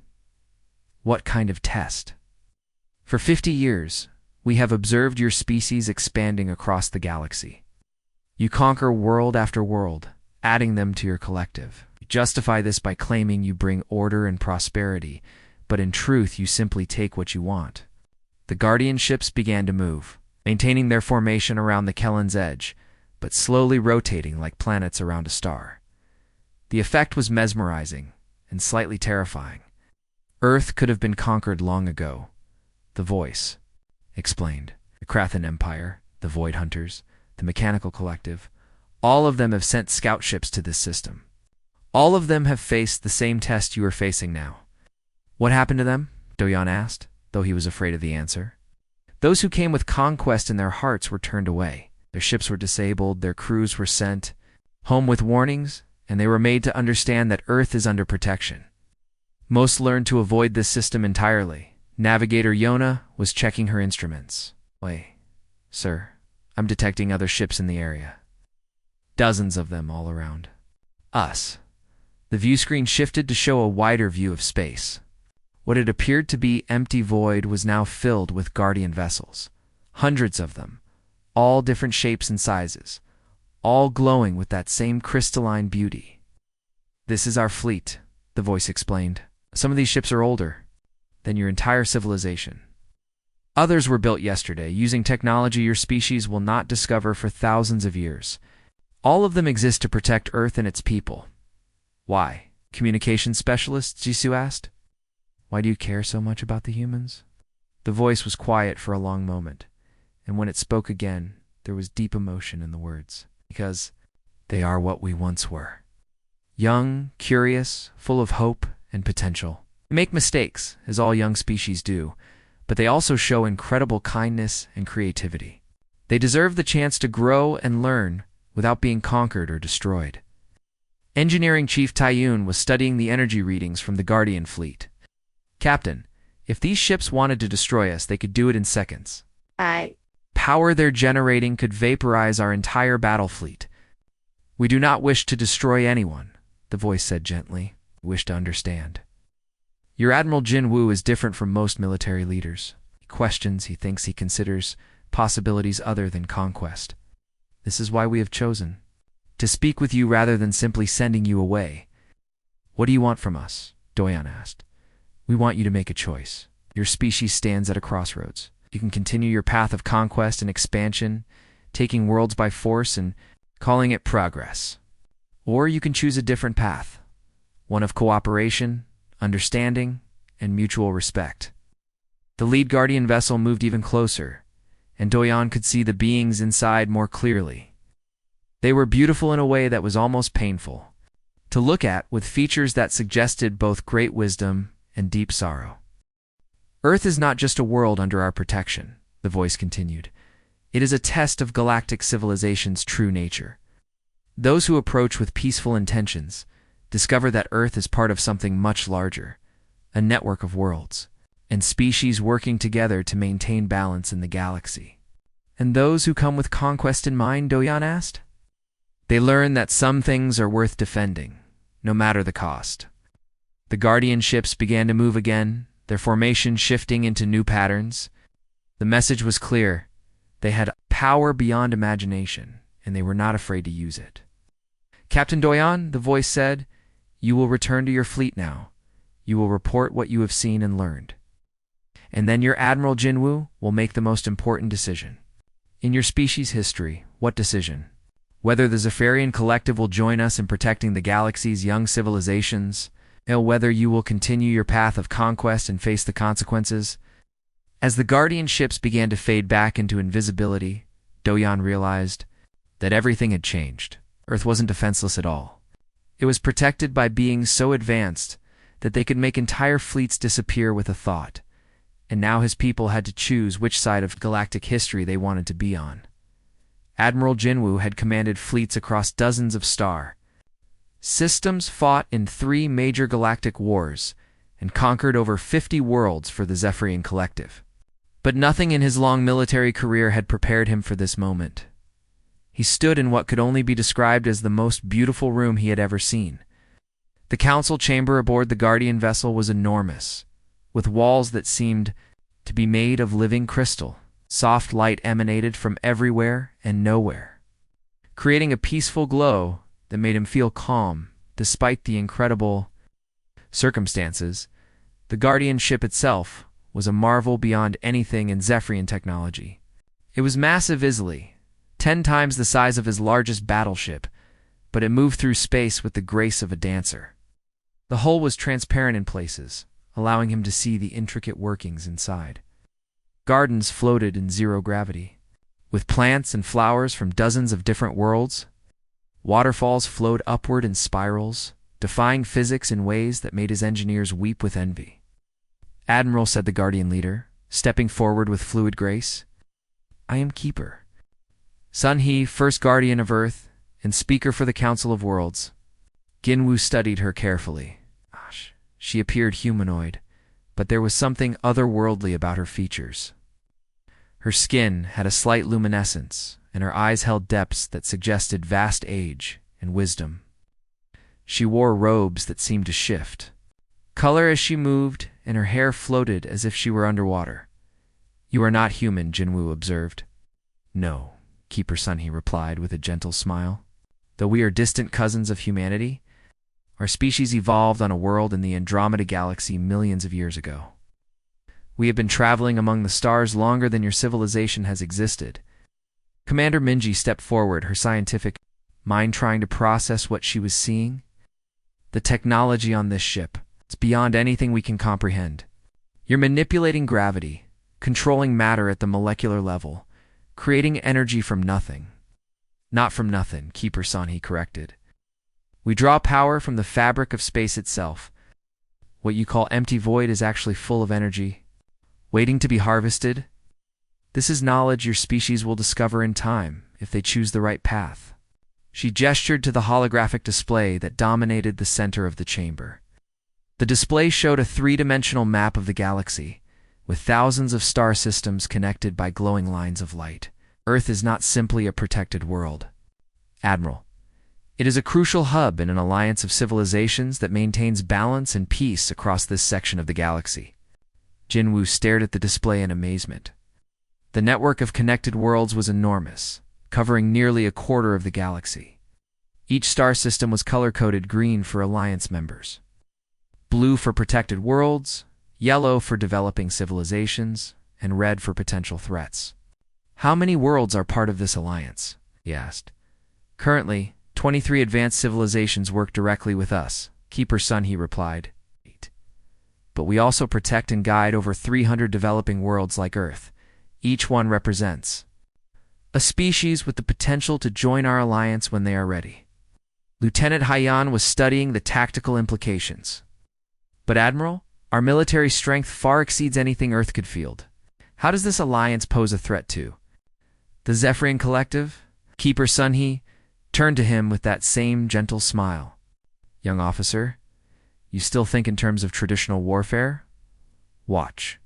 What kind of test? For 50 years, we have observed your species expanding across the galaxy. You conquer world after world, adding them to your collective. You justify this by claiming you bring order and prosperity, but in truth you simply take what you want. The Guardian ships began to move, maintaining their formation around the Kellen's edge, but slowly rotating like planets around a star. The effect was mesmerizing and slightly terrifying. Earth could have been conquered long ago, the voice explained. The Krathan Empire, the Void Hunters, the Mechanical Collective, all of them have sent scout ships to this system. All of them have faced the same test you are facing now. What happened to them? Doyan asked, though he was afraid of the answer. Those who came with conquest in their hearts were turned away. Their ships were disabled, their crews were sent home with warnings, and they were made to understand that Earth is under protection. Most learned to avoid this system entirely. Navigator Yona was checking her instruments. Wait, sir, I'm detecting other ships in the area. Dozens of them all around us. The view screen shifted to show a wider view of space. What had appeared to be empty void was now filled with Guardian vessels. Hundreds of them, all different shapes and sizes, all glowing with that same crystalline beauty. This is our fleet, the voice explained. Some of these ships are older than your entire civilization. Others were built yesterday, using technology your species will not discover for thousands of years. All of them exist to protect Earth and its people. Why? Communications specialist, Jisoo asked. Why do you care so much about the humans? The voice was quiet for a long moment, and when it spoke again, there was deep emotion in the words. Because they are what we once were. Young, curious, full of hope and potential. They make mistakes, as all young species do, but they also show incredible kindness and creativity. They deserve the chance to grow and learn without being conquered or destroyed. Engineering Chief Taiyun was studying the energy readings from the Guardian fleet. Captain, if these ships wanted to destroy us, they could do it in seconds. Power they're generating could vaporize our entire battle fleet. We do not wish to destroy anyone, the voice said gently. We wish to understand. Your Admiral Jin Woo is different from most military leaders. He questions, he thinks, he considers possibilities other than conquest. This is why we have chosen to speak with you rather than simply sending you away. What do you want from us? Doyan asked. We want you to make a choice. Your species stands at a crossroads. You can continue your path of conquest and expansion, taking worlds by force and calling it progress. Or you can choose a different path, one of cooperation, understanding, and mutual respect. The lead Guardian vessel moved even closer, and Doyan could see the beings inside more clearly. They were beautiful in a way that was almost painful to look at, with features that suggested both great wisdom and deep sorrow. Earth is not just a world under our protection, the voice continued. It is a test of galactic civilization's true nature. Those who approach with peaceful intentions discover that Earth is part of something much larger, a network of worlds, and species working together to maintain balance in the galaxy. And those who come with conquest in mind, Doyan asked? They learn that some things are worth defending, no matter the cost. The Guardian ships began to move again, their formation shifting into new patterns. The message was clear. They had power beyond imagination, and they were not afraid to use it. "Captain Doyon," the voice said, "you will return to your fleet now. You will report what you have seen and learned. And then your Admiral Jinwoo will make the most important decision. In your species' history, what decision? Whether the Zephyrian Collective will join us in protecting the galaxy's young civilizations, or whether you will continue your path of conquest and face the consequences." As the Guardian ships began to fade back into invisibility, Doyon realized that everything had changed. Earth wasn't defenseless at all. It was protected by beings so advanced that they could make entire fleets disappear with a thought, and now his people had to choose which side of galactic history they wanted to be on. Admiral Jinwoo had commanded fleets across dozens of star systems, fought in 3 major galactic wars, and conquered over 50 worlds for the Zephyrian Collective. But nothing in his long military career had prepared him for this moment. He stood in what could only be described as the most beautiful room he had ever seen. The council chamber aboard the Guardian vessel was enormous, with walls that seemed to be made of living crystal. Soft light emanated from everywhere and nowhere, creating a peaceful glow that made him feel calm despite the incredible circumstances. The Guardian ship itself was a marvel beyond anything in Zephyrian technology. It was massive, easily 10 times the size of his largest battleship, but it moved through space with the grace of a dancer. The hull was transparent in places, allowing him to see the intricate workings inside. Gardens floated in zero gravity, with plants and flowers from dozens of different worlds. Waterfalls flowed upward in spirals, defying physics in ways that made his engineers weep with envy. "Admiral," said the Guardian leader, stepping forward with fluid grace, "I am Keeper Sun-hee, first Guardian of Earth, and Speaker for the Council of Worlds." Jinwoo studied her carefully. She appeared humanoid, but there was something otherworldly about her features. Her skin had a slight luminescence, and her eyes held depths that suggested vast age and wisdom. She wore robes that seemed to shift color as she moved, and her hair floated as if she were underwater. "You are not human," Jinwoo observed. "No," Keeper Sun-hee replied with a gentle smile. "Though we are distant cousins of humanity, our species evolved on a world in the Andromeda Galaxy millions of years ago. We have been traveling among the stars longer than your civilization has existed." Commander Minji stepped forward, her scientific mind trying to process what she was seeing. "The technology on this ship, it's beyond anything we can comprehend. You're manipulating gravity, controlling matter at the molecular level, creating energy from nothing." "Not from nothing," Keeper Sun-hee corrected. "We draw power from the fabric of space itself. What you call empty void is actually full of energy, waiting to be harvested. This is knowledge your species will discover in time, if they choose the right path." She gestured to the holographic display that dominated the center of the chamber. The display showed a 3-dimensional map of the galaxy, with thousands of star systems connected by glowing lines of light. Earth is not simply a protected world, Admiral. It is a crucial hub in an alliance of civilizations that maintains balance and peace across this section of the galaxy. Jinwoo stared at the display in amazement. The network of connected worlds was enormous, covering nearly a quarter of the galaxy. Each star system was color-coded: green for alliance members, blue for protected worlds, yellow for developing civilizations, and red for potential threats. "How many worlds are part of this alliance?" he asked. "Currently, 23 advanced civilizations work directly with us," Keeper Sun-hee replied. "But we also protect and guide over 300 developing worlds like Earth. Each one represents a species with the potential to join our alliance when they are ready." Lieutenant Haiyan was studying the tactical implications. "But Admiral, our military strength far exceeds anything Earth could field. How does this alliance pose a threat to the Zephyrian Collective?" Keeper Sun-hee turned to him with that same gentle smile. "Young officer, you still think in terms of traditional warfare? Watch."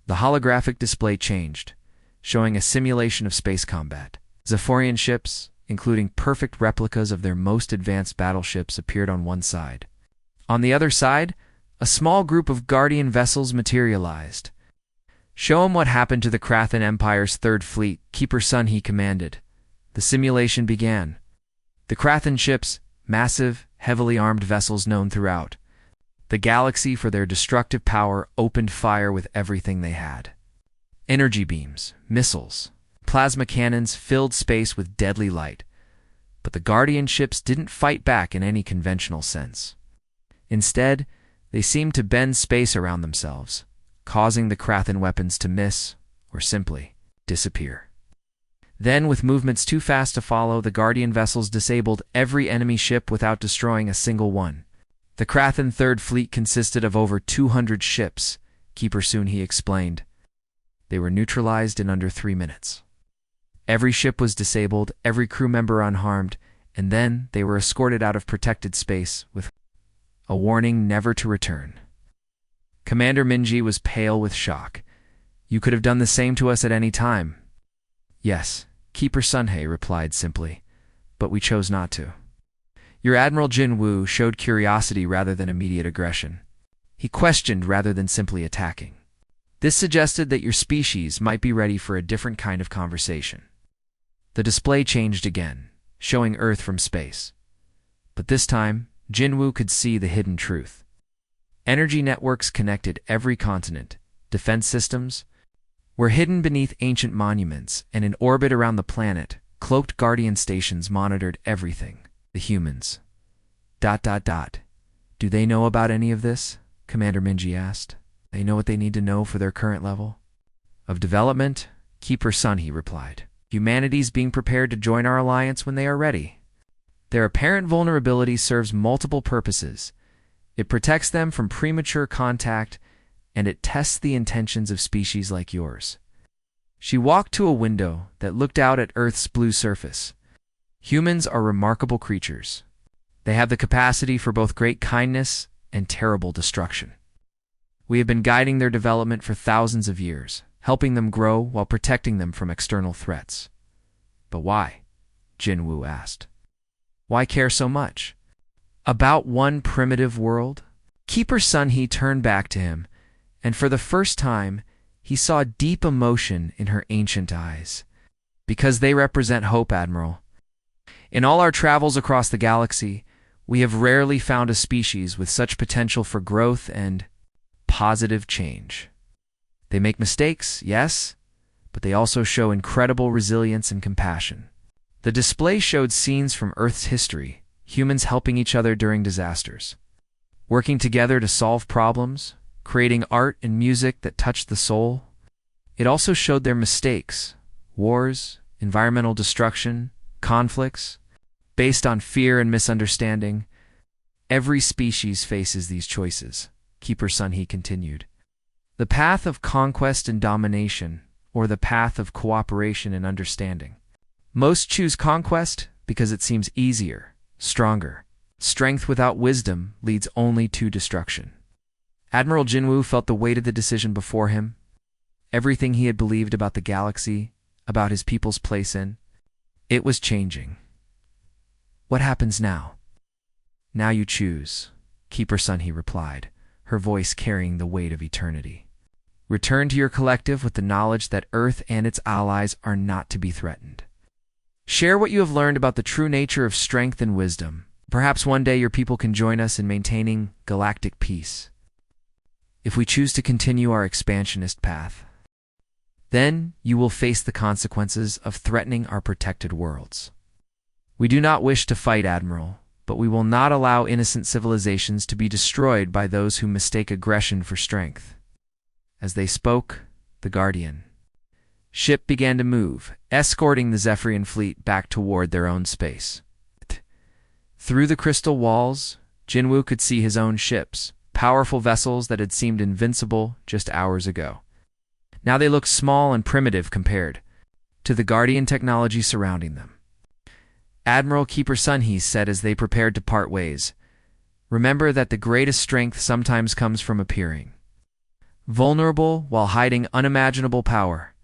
The holographic display changed, showing a simulation of space combat. Zephyrian ships, including perfect replicas of their most advanced battleships, appeared on one side. On the other side, a small group of Guardian vessels materialized. "Show 'em what happened to the Krathen Empire's Third Fleet," Keeper Sun He commanded. The simulation began. The Krathen ships, massive, heavily armed vessels known throughout the galaxy for their destructive power, opened fire with everything they had. Energy beams, missiles, plasma cannons filled space with deadly light, but the Guardian ships didn't fight back in any conventional sense. Instead, they seemed to bend space around themselves, causing the Krathen weapons to miss, or simply disappear. Then, with movements too fast to follow, the Guardian vessels disabled every enemy ship without destroying a single one. The Krathen Third Fleet consisted of over 200 ships, Keeper Sun He explained. They were neutralized in under 3 minutes. Every ship was disabled, every crew member unharmed, and then they were escorted out of protected space with a warning never to return. Commander Minji was pale with shock. "You could have done the same to us at any time." "Yes," Keeper Sun He replied simply, "but we chose not to." Your Admiral Jin Woo showed curiosity rather than immediate aggression. He questioned rather than simply attacking. This suggested that your species might be ready for a different kind of conversation. The display changed again, showing Earth from space. But this time, Jin Woo could see the hidden truth. Energy networks connected every continent. Defense systems were hidden beneath ancient monuments, and in orbit around the planet, cloaked Guardian stations monitored everything. The humans. ... Do they know about any of this? Commander Minji asked. They know what they need to know for their current level of development? Keeper Sun He replied. Humanity's being prepared to join our alliance when they are ready. Their apparent vulnerability serves multiple purposes. It protects them from premature contact, and it tests the intentions of species like yours. She walked to a window that looked out at Earth's blue surface. Humans are remarkable creatures. They have the capacity for both great kindness and terrible destruction. We have been guiding their development for thousands of years, helping them grow while protecting them from external threats. But why? Jin Woo asked. Why care so much? About one primitive world? Keeper Sun He turned back to him, and for the first time, he saw deep emotion in her ancient eyes. Because they represent hope, Admiral. In all our travels across the galaxy, we have rarely found a species with such potential for growth and positive change. They make mistakes, yes, but they also show incredible resilience and compassion. The display showed scenes from Earth's history, humans helping each other during disasters, working together to solve problems, creating art and music that touched the soul. It also showed their mistakes, wars, environmental destruction, conflicts, based on fear and misunderstanding. Every species faces these choices, Keeper Sun He continued. The path of conquest and domination, or the path of cooperation and understanding. Most choose conquest because it seems easier, stronger. Strength without wisdom leads only to destruction. Admiral Jinwoo felt the weight of the decision before him. Everything he had believed about the galaxy, about his people's place in, it was changing. What happens now? Now you choose, Keeper Sun He replied, her voice carrying the weight of eternity. Return to your collective with the knowledge that Earth and its allies are not to be threatened. Share what you have learned about the true nature of strength and wisdom. Perhaps one day your people can join us in maintaining galactic peace. If we choose to continue our expansionist path, then you will face the consequences of threatening our protected worlds. We do not wish to fight, Admiral, but we will not allow innocent civilizations to be destroyed by those who mistake aggression for strength. As they spoke, the Guardian ship began to move, escorting the Zephyrian fleet back toward their own space. Through the crystal walls, Jinwoo could see his own ships, powerful vessels that had seemed invincible just hours ago. Now they looked small and primitive compared to the Guardian technology surrounding them. Admiral Keeper Sun He said as they prepared to part ways, remember that the greatest strength sometimes comes from appearing vulnerable while hiding unimaginable power.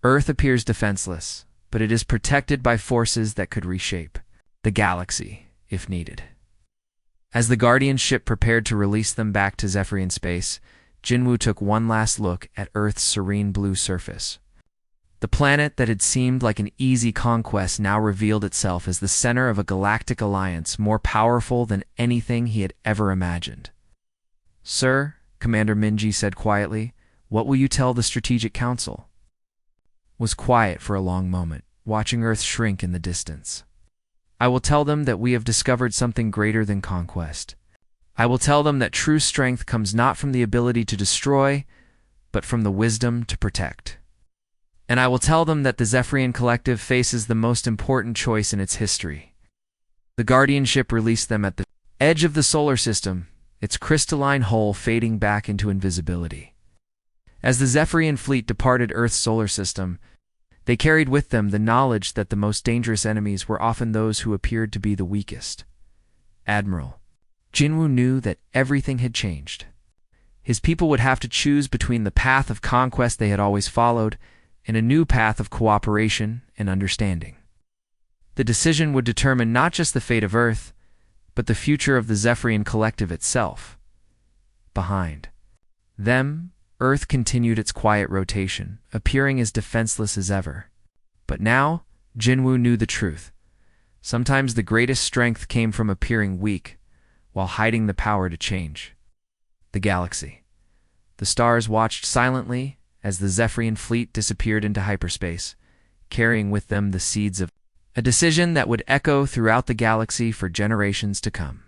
Earth appears defenseless, but it is protected by forces that could reshape the galaxy if needed. As the Guardian ship prepared to release them back to Zephyrian space, Jinwoo took one last look at Earth's serene blue surface. The planet that had seemed like an easy conquest now revealed itself as the center of a galactic alliance more powerful than anything he had ever imagined. "Sir," Commander Minji said quietly, "what will you tell the Strategic Council?" Was quiet for a long moment, watching Earth shrink in the distance. "I will tell them that we have discovered something greater than conquest. I will tell them that true strength comes not from the ability to destroy, but from the wisdom to protect. And I will tell them that the Zephyrian Collective faces the most important choice in its history." The Guardian ship released them at the edge of the solar system, its crystalline hull fading back into invisibility. As the Zephyrian fleet departed Earth's solar system, they carried with them the knowledge that the most dangerous enemies were often those who appeared to be the weakest. Admiral Jinwoo knew that everything had changed. His people would have to choose between the path of conquest they had always followed and a new path of cooperation and understanding. The decision would determine not just the fate of Earth, but the future of the Zephyrian Collective itself. Behind them, Earth continued its quiet rotation, appearing as defenseless as ever. But now, Jinwoo knew the truth. Sometimes the greatest strength came from appearing weak, while hiding the power to change. The galaxy. The stars watched silently as the Zephyrian fleet disappeared into hyperspace, carrying with them the seeds of a decision that would echo throughout the galaxy for generations to come.